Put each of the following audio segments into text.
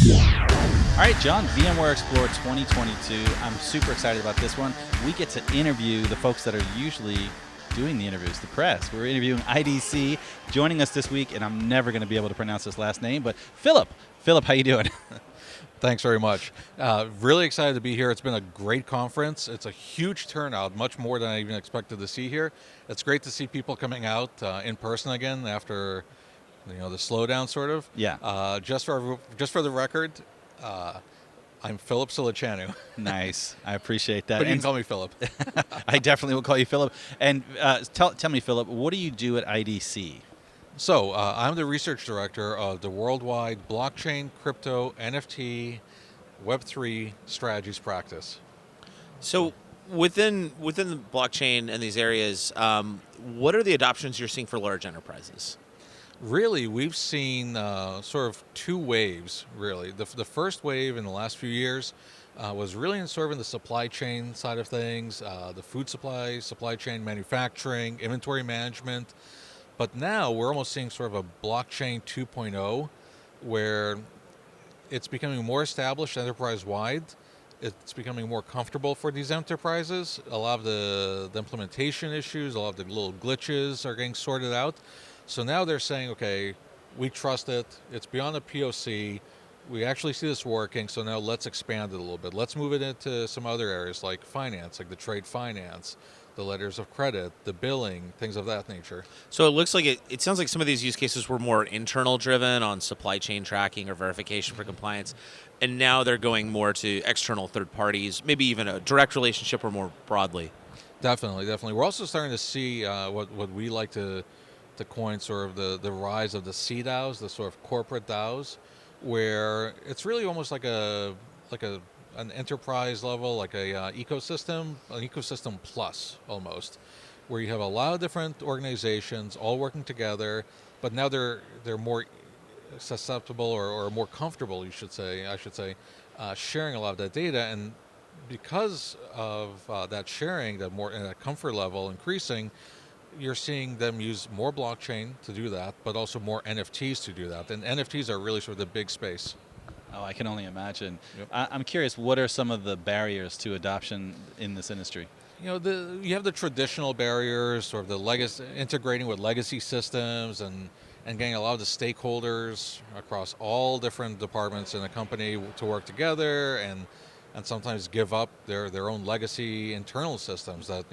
All right, John, VMware Explore 2022. I'm super excited about this one. We get to interview the folks that are usually doing the interviews, the press. We're interviewing IDC. Joining us this week, and I'm never going to be able to pronounce his last name, but Phillip. Phillip, how you doing? Thanks very much. Really excited to be here. It's been a great conference. It's a huge turnout, much more than I even expected to see here. It's great to see people coming out in person again after the slowdown, sort of. Yeah. Just for the record, I'm Phillip Silitschanu. Nice. I appreciate that. But you can call me Phillip. I definitely will call you Phillip. And tell me, Phillip, what do you do at IDC? So I'm the research director of the worldwide blockchain, crypto, NFT, Web3 strategies practice. So within the blockchain and these areas, what are the adoptions you're seeing for large enterprises? Really, we've seen sort of two waves, really. The first wave in the last few years was really in the supply chain side of things, the food supply chain, manufacturing, inventory management. But now we're almost seeing sort of a blockchain 2.0 where it's becoming more established enterprise-wide. It's becoming more comfortable for these enterprises. A lot of the implementation issues, a lot of the little glitches are getting sorted out. So now they're saying, okay, we trust it. It's beyond a POC. We actually see this working. So now let's expand it a little bit. Let's move it into some other areas like finance, like the trade finance, the letters of credit, the billing, things of that nature. So it looks like it sounds like some of these use cases were more internal driven on supply chain tracking or verification for compliance. And now they're going more to external third parties, maybe even a direct relationship or more broadly. Definitely. We're also starting to see what we like to coin sort of the rise of the CDAOs, the sort of corporate DAOs, where it's really almost like an enterprise level, like an ecosystem plus almost, where you have a lot of different organizations all working together, but now they're more susceptible or more comfortable, I should say, sharing a lot of that data. And because of that sharing, that comfort level increasing, you're seeing them use more blockchain to do that, but also more NFTs to do that. And NFTs are really sort of the big space. Oh, I can only imagine. Yep. I'm curious, what are some of the barriers to adoption in this industry? You have the traditional barriers, sort of the legacy, integrating with legacy systems and getting a lot of the stakeholders across all different departments in a company to work together and sometimes give up their own legacy internal systems that,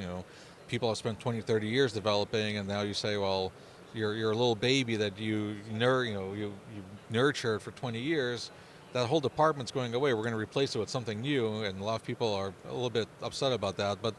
people have spent 20, 30 years developing, and now you say, well, you're a little baby that you nurtured for 20 years. That whole department's going away. We're going to replace it with something new, and a lot of people are a little bit upset about that. But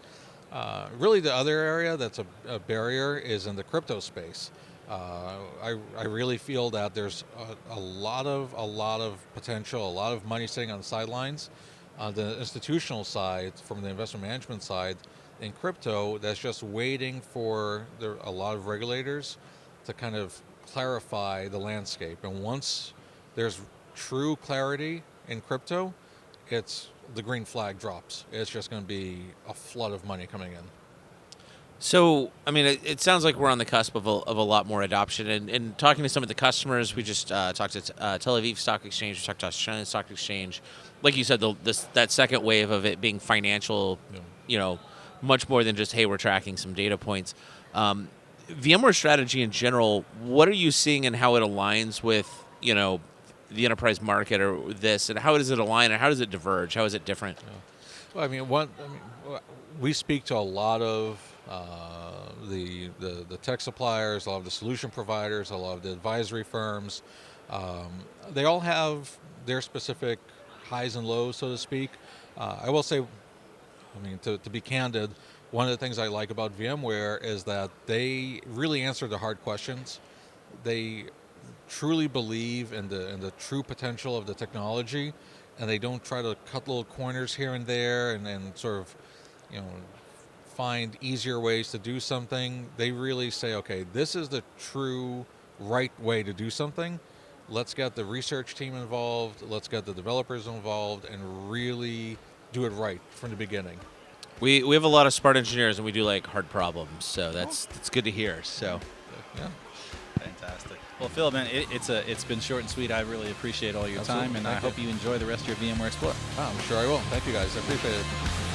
really, the other area that's a barrier is in the crypto space. I really feel that there's a lot of potential, a lot of money sitting on the sidelines. On the institutional side, from the investment management side, in crypto, that's just waiting for a lot of regulators to kind of clarify the landscape. And once there's true clarity in crypto, the green flag drops. It's just going to be a flood of money coming in. So, I mean, it sounds like we're on the cusp of a lot more adoption. And talking to some of the customers, we just talked to Tel Aviv Stock Exchange, we talked to Australian Stock Exchange. Like you said, that second wave of it being financial, much more than just, hey, we're tracking some data points. VMware Strategy in general, what are you seeing and how it aligns with, the enterprise market or this, and how does it align and how does it diverge? How is it different? Yeah. Well, we speak to a lot of the tech suppliers, a lot of the solution providers, a lot of the advisory firms. They all have their specific highs and lows, so to speak. I will say, to be candid, one of the things I like about VMware is that they really answer the hard questions. They truly believe in the true potential of the technology, and they don't try to cut little corners here and there and sort of, find easier ways to do something. They really say, okay, this is the true right way to do something. Let's get the research team involved. Let's get the developers involved and really do it right from the beginning. We have a lot of smart engineers and we do like hard problems, so that's good to hear. So, yeah. Fantastic. Well, Phil, man, it's been short and sweet. I really appreciate all your Absolutely. time, and Thank I you. hope you enjoy the rest of your VMware Explore. I'm sure I will. Thank you guys. I appreciate it.